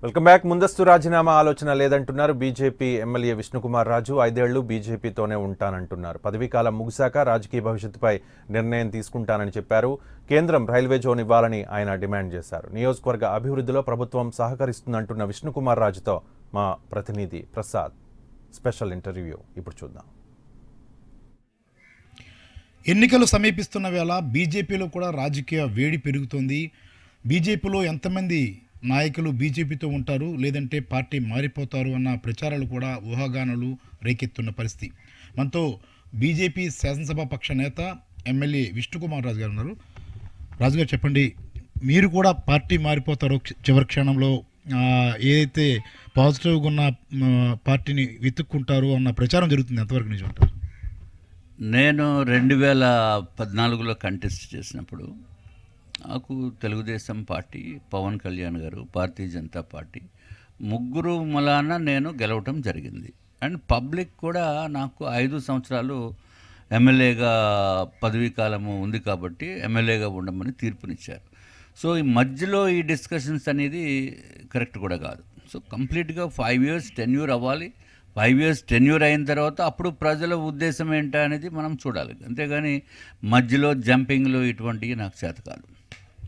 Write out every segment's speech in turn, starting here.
Welcome back. ముందస్తు రాజీనామా ఆలోచన లేదంటున్నారు బీజేపీ ఎమ్మెల్యే విష్ణుకుమార్ రాజు. 5 ఏళ్లు బీజేపీతోనే ఉంటానంటున్నారు. పదవీకాలం ముగిశాక రాజకీయ భవిష్యత్తుపై నిర్ణయం తీసుకుంటానని చెప్పారు. కేంద్రం రైల్వే జోన్ ఇవ్వాలని ఆయన డిమాండ్ చేశారు. నియోజకవర్గ అభివృద్ధిలో ప్రభుత్వం సహకరిస్తుందంటున్న విష్ణుకుమార్ రాజుతో మా ప్రతినిధి ప్రసాద్ స్పెషల్ ఇంటర్వ్యూ ఇప్పుడు చూద్దాం. ఎన్నికలు సమీపిస్తున్న వేళ బీజేపీలో కూడా రాజకీయ వేడి పెరుగుతోంది. బీజేపీలో ఎంతమంది నాయకులు బీజేపీతో ఉంటారు, లేదంటే పార్టీ మారిపోతారు అన్న ప్రచారాలు కూడా ఊహాగానాలు రేకెత్తున్న పరిస్థితి. మనతో బీజేపీ శాసనసభ పక్ష నేత ఎమ్మెల్యే విష్ణుకుమార్ రాజు గారు ఉన్నారు. రాజుగారు చెప్పండి, మీరు కూడా పార్టీ మారిపోతారో చివరి క్షణంలో, ఏదైతే పాజిటివ్గా ఉన్న పార్టీని వెతుక్కుంటారు అన్న ప్రచారం జరుగుతుంది, ఎంతవరకు నిజం అంటారు? నేను 2014లో కంటెస్ట్ చేసినప్పుడు నాకు తెలుగుదేశం పార్టీ, పవన్ కళ్యాణ్ గారు, భారతీయ జనతా పార్టీ ముగ్గురు మూలాన నేను గెలవటం జరిగింది. అండ్ పబ్లిక్ కూడా నాకు 5 సంవత్సరాలు ఎమ్మెల్యేగా పదవీ కాలము ఉంది కాబట్టి ఎమ్మెల్యేగా ఉండమని తీర్పునిచ్చారు. సో ఈ మధ్యలో ఈ డిస్కషన్స్ అనేది కరెక్ట్ కూడా కాదు. సో కంప్లీట్గా 5 years టెన్యూర్ అవ్వాలి. 5 years టెన్యూర్ అయిన తర్వాత అప్పుడు ప్రజల ఉద్దేశం ఏంటా అనేది మనం చూడాలి. అంతేగాని మధ్యలో జంపింగ్లు ఇటువంటివి నాకు చేత కాదు.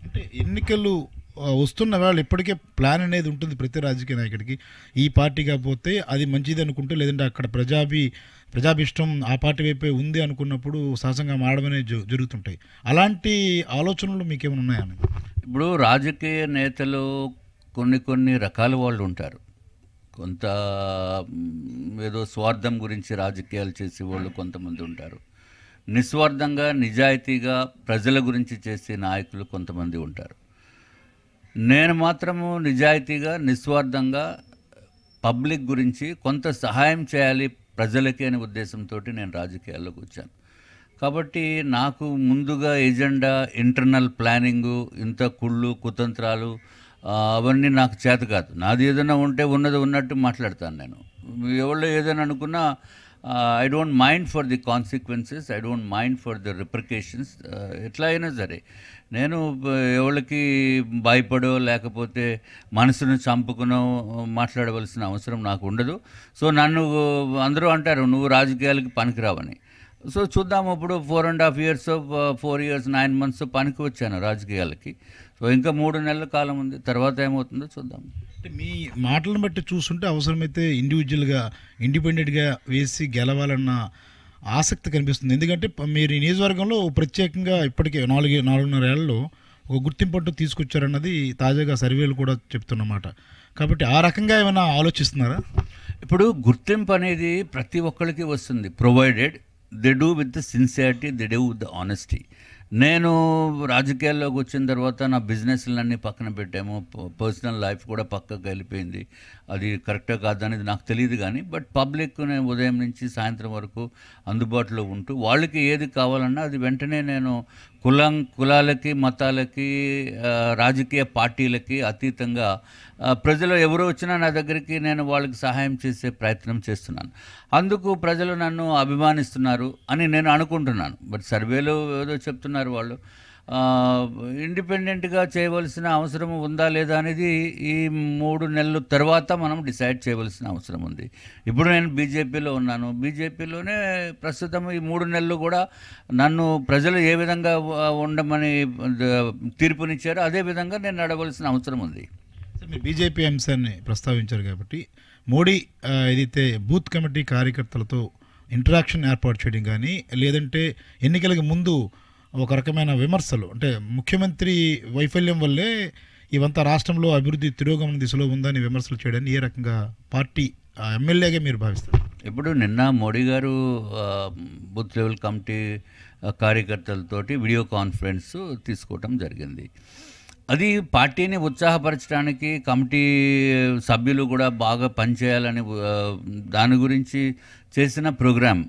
అంటే ఎన్నికలు వస్తున్న వాళ్ళు ఇప్పటికే ప్లాన్ అనేది ఉంటుంది ప్రతి రాజకీయ నాయకుడికి. ఈ పార్టీ కాకపోతే అది మంచిది అనుకుంటే, లేదంటే అక్కడ ప్రజాభిష్టం ఆ పార్టీ వైపే ఉంది అనుకున్నప్పుడు సహజంగా మారడం అనేది జరుగుతుంటాయి. అలాంటి ఆలోచనలు మీకేమైనా ఉన్నాయని? ఇప్పుడు రాజకీయ నేతలు కొన్ని రకాల వాళ్ళు ఉంటారు. కొంత ఏదో స్వార్థం గురించి రాజకీయాలు చేసే వాళ్ళు కొంతమంది ఉంటారు. నిస్వార్థంగా నిజాయితీగా ప్రజల గురించి చేసే నాయకులు కొంతమంది ఉంటారు. నేను మాత్రము నిజాయితీగా నిస్వార్థంగా పబ్లిక్ గురించి కొంత సహాయం చేయాలి ప్రజలకి అనే ఉద్దేశంతో నేను రాజకీయాల్లోకి వచ్చాను. కాబట్టి నాకు ముందుగా ఎజెండా, ఇంటర్నల్ ప్లానింగు, ఇంత కుళ్ళు కుతంత్రాలు అవన్నీ నాకు చేత కాదు. నాది ఏదైనా ఉంటే ఉన్నది ఉన్నట్టు మాట్లాడతాను. నేను ఎవరో ఏదైనా అనుకున్నా I don't mind for the consequences, I don't mind for the repercussions. ఎట్లా అయినా సరే నేను ఎవరికి భయపడో లేకపోతే మనసును చంపుకునో మాట్లాడవలసిన అవసరం నాకు ఉండదు. సో నన్ను అందరూ అంటారు నువ్వు రాజకీయాలకి పనికిరావని. సో చూద్దాం, ఇప్పుడు 4.5 years 4 years 9 months పనికి వచ్చాను రాజకీయాలకి. సో ఇంకా 3 నెలల కాలం ఉంది, తర్వాత ఏమవుతుందో చూద్దాం. అంటే మీ మాటలను బట్టి చూస్తుంటే అవసరమైతే ఇండివిజువల్గా ఇండిపెండెంట్గా వేసి గెలవాలన్న ఆసక్తి కనిపిస్తుంది. ఎందుకంటే మీరు ఈ నియోజకవర్గంలో ప్రత్యేకంగా ఇప్పటికే 4.5 ఏళ్లలో ఒక గుర్తింపు తీసుకొచ్చారన్నది తాజాగా సర్వేలు కూడా చెప్తున్నమాట. కాబట్టి ఆ రకంగా ఏమైనా ఆలోచిస్తున్నారా? ఇప్పుడు గుర్తింపు అనేది ప్రతి ఒక్కరికి వస్తుంది, provided they do with the sincerity, they do with the honesty. నేను రాజకీయాల్లోకి వచ్చిన తర్వాత నా బిజినెస్లన్నీ పక్కన పెట్టాము, పర్సనల్ లైఫ్ కూడా పక్కకు వెళ్ళిపోయింది. అది కరెక్టా కాదనేది నాకు తెలియదు. కానీ బట్ పబ్లిక్ నేను ఉదయం నుంచి సాయంత్రం వరకు అందుబాటులో ఉంటూ వాళ్ళకి ఏది కావాలన్నా అది వెంటనే నేను కులాలకి మతాలకి రాజకీయ పార్టీలకి అతీతంగా ప్రజలు ఎవరు వచ్చినా నా దగ్గరికి నేను వాళ్ళకి సహాయం చేసే ప్రయత్నం చేస్తున్నాను. అందుకు ప్రజలు నన్ను అభిమానిస్తున్నారు అని నేను అనుకుంటున్నాను. బట్ సర్వేలు ఏదో చెప్తున్నారు వాళ్ళు. ఇండిపెండెంట్గా చేయవలసిన అవసరం ఉందా లేదా అనేది ఈ 3 నెలల తర్వాత మనం డిసైడ్ చేయవలసిన అవసరం ఉంది. ఇప్పుడు నేను బీజేపీలో ఉన్నాను. బీజేపీలోనే ప్రస్తుతం ఈ 3 నెలలు కూడా నన్ను ప్రజలు ఏ విధంగా ఉండమని తీర్పునిచ్చారో అదే విధంగా నేను నడవలసిన అవసరం ఉంది. మీరు బీజేపీ అంశాన్ని ప్రస్తావించారు కాబట్టి మోడీ ఏదైతే బూత్ కమిటీ కార్యకర్తలతో ఇంటరాక్షన్ ఏర్పాటు చేయడం కానీ, లేదంటే ఎన్నికలకు ముందు ఒక రకమైన విమర్శలు, అంటే ముఖ్యమంత్రి వైఫల్యం వల్లే ఇవంతా రాష్ట్రంలో అభివృద్ధి తిరోగమన దిశలో ఉందని విమర్శలు చేయడాన్ని ఏ రకంగా పార్టీ ఎమ్మెల్యేగా మీరు భావిస్తారు? ఇప్పుడు నిన్న మోడీ గారు బూత్ లెవెల్ కమిటీ కార్యకర్తలతోటి వీడియో కాన్ఫరెన్స్ తీసుకోవటం జరిగింది. అది పార్టీని ఉత్సాహపరచడానికి, కమిటీ సభ్యులు కూడా బాగా పనిచేయాలని దాని గురించి చేసిన ప్రోగ్రాం.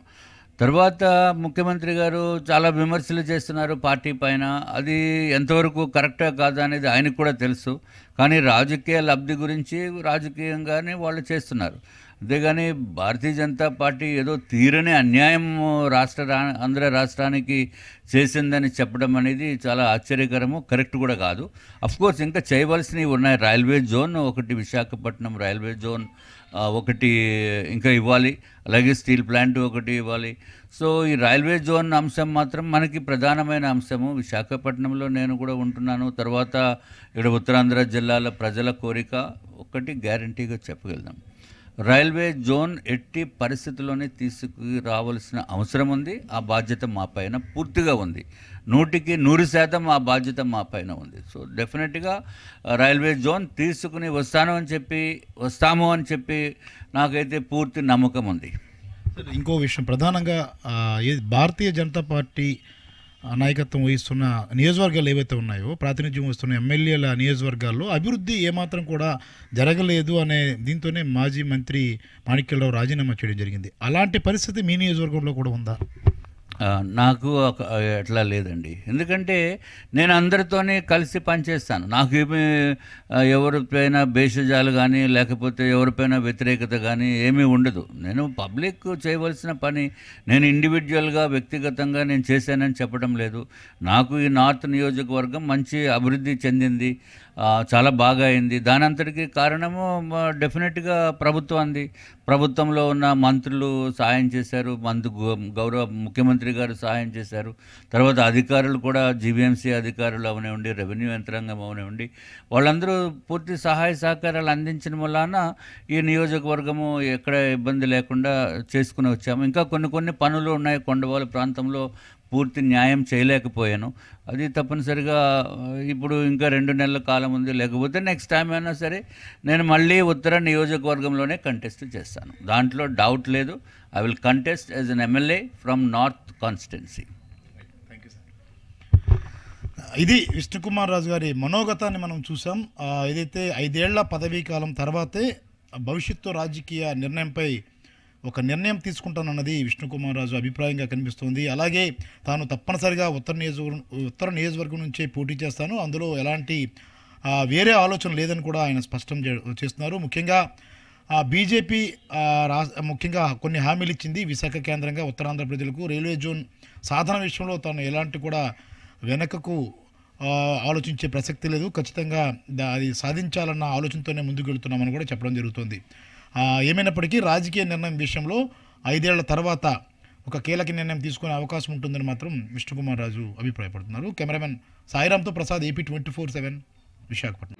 తర్వాత ముఖ్యమంత్రి గారు చాలా విమర్శలు చేస్తున్నారు పార్టీ పైన. అది ఎంతవరకు కరెక్టా కాదా అనేది ఆయనకు కూడా తెలుసు. కానీ రాజకీయ లబ్ధి గురించి రాజకీయంగానే వాళ్ళు చేస్తున్నారు. అంతేగాని భారతీయ జనతా పార్టీ ఏదో తీరని అన్యాయం ఆంధ్ర రాష్ట్రానికి చేసిందని చెప్పడం అనేది చాలా ఆశ్చర్యకరము, కరెక్ట్ కూడా కాదు. అఫ్కోర్స్ ఇంకా చేయవలసినవి ఉన్నాయి. రైల్వే జోన్ ఒకటి, విశాఖపట్నం రైల్వే జోన్ ఒకటి ఇంకా ఇవ్వాలి, అలాగే స్టీల్ ప్లాంట్ ఒకటి ఇవ్వాలి. సో ఈ రైల్వే జోన్ అంశం మాత్రం మనకి ప్రధానమైన అంశము. విశాఖపట్నంలో నేను కూడా ఉంటున్నాను. తర్వాత ఇక్కడ ఉత్తరాంధ్ర జిల్లాల ప్రజల కోరిక ఒకటి గ్యారంటీగా చెప్పగలుగుతాం, రైల్వే జోన్ ఎట్టి పరిస్థితుల్లోనే తీసుకురావాల్సిన అవసరం ఉంది. ఆ బాధ్యత మా పైన పూర్తిగా ఉంది. 100% ఆ బాధ్యత మా పైన ఉంది. సో డెఫినెట్గా రైల్వే జోన్ తీసుకుని వస్తాము అని చెప్పి నాకైతే పూర్తి నమ్మకం ఉంది. ఇంకో విషయం, ప్రధానంగా భారతీయ జనతా పార్టీ నాయకత్వం వహిస్తున్న నియోజకవర్గాలు ఏవైతే ఉన్నాయో, ప్రాతినిధ్యం వస్తున్న ఎమ్మెల్యేల నియోజకవర్గాల్లో అభివృద్ధి ఏమాత్రం కూడా జరగలేదు అనే దీంతోనే మాజీ మంత్రి మాణిక్యాలరావు రాజీనామా చేయడం జరిగింది. అలాంటి పరిస్థితి మీ నియోజకవర్గంలో కూడా ఉందా? నాకు అట్లా లేదండి. ఎందుకంటే నేను అందరితోనే కలిసి పనిచేస్తాను. నాకు ఏమి ఎవరిపైన భేషజాలు కానీ లేకపోతే ఎవరిపైన వ్యతిరేకత కానీ ఏమీ ఉండదు. నేను పబ్లిక్ చేయవలసిన పని నేను ఇండివిజువల్గా వ్యక్తిగతంగా నేను చేశానని చెప్పడం లేదు. నాకు ఈ నార్త్ నియోజకవర్గం మంచి అభివృద్ధి చెందింది, చాలా బాగా అయింది. దాని అంతటికీ కారణము డెఫినెట్గా ప్రభుత్వంలో ఉన్న మంత్రులు సహాయం చేశారు, గౌరవ ముఖ్యమంత్రి గారు సహాయం చేశారు. తర్వాత అధికారులు కూడా, జీవీఎంసీ అధికారులు అవనివ్వండి, రెవెన్యూ యంత్రాంగం అవనివ్వండి, వాళ్ళందరూ పూర్తి సహాయ సహకారాలు అందించిన వలన ఈ నియోజకవర్గము ఎక్కడ ఇబ్బంది లేకుండా చేసుకుని వచ్చాము. ఇంకా కొన్ని పనులు ఉన్నాయి. కొండవాళ్ళ ప్రాంతంలో పూర్తి న్యాయం చేయలేకపోయాను. అది తప్పనిసరిగా ఇప్పుడు ఇంకా 2 నెలల కాలం ఉంది. లేకపోతే నెక్స్ట్ టైం అయినా సరే నేను మళ్ళీ ఉత్తర నియోజకవర్గంలోనే కంటెస్ట్ చేస్తాను. దాంట్లో డౌట్ లేదు. I will contest as an MLA from north constituency. ఇది విష్ణుకుమార్ రాజు గారి మనోగతాన్ని మనం చూసాం. ఏదైతే 5 ఏళ్ల పదవీ కాలం తర్వాతే భవిష్యత్తు రాజకీయ నిర్ణయంపై ఒక నిర్ణయం తీసుకుంటానన్నది విష్ణుకుమార్ రాజు అభిప్రాయంగా కనిపిస్తోంది. అలాగే తాను తప్పనిసరిగా ఉత్తర నియోజకవర్గం నుంచే పోటీ చేస్తాను, అందులో ఎలాంటి వేరే ఆలోచన లేదని కూడా ఆయన స్పష్టం చేస్తున్నారు. ముఖ్యంగా బీజేపీ ముఖ్యంగా కొన్ని హామీలు ఇచ్చింది విశాఖ కేంద్రంగా ఉత్తరాంధ్ర ప్రజలకు. రైల్వే జోన్ సాధన విషయంలో తాను ఎలాంటి కూడా వెనకకు ఆలోచించే ప్రసక్తి లేదు. ఖచ్చితంగా అది సాధించాలన్న ఆలోచనతోనే ముందుకు వెళుతున్నామని కూడా చెప్పడం జరుగుతుంది. ఏమైనప్పటికీ రాజకీయ నిర్ణయం విషయంలో 5 ఏళ్ల తర్వాత ఒక కీలక నిర్ణయం తీసుకునే అవకాశం ఉంటుందని మాత్రం విష్ణుకుమార్ రాజు అభిప్రాయపడుతున్నారు. కెమెరామెన్ సాయిరామ్తో ప్రసాద్, AP 24/7 విశాఖపట్నం.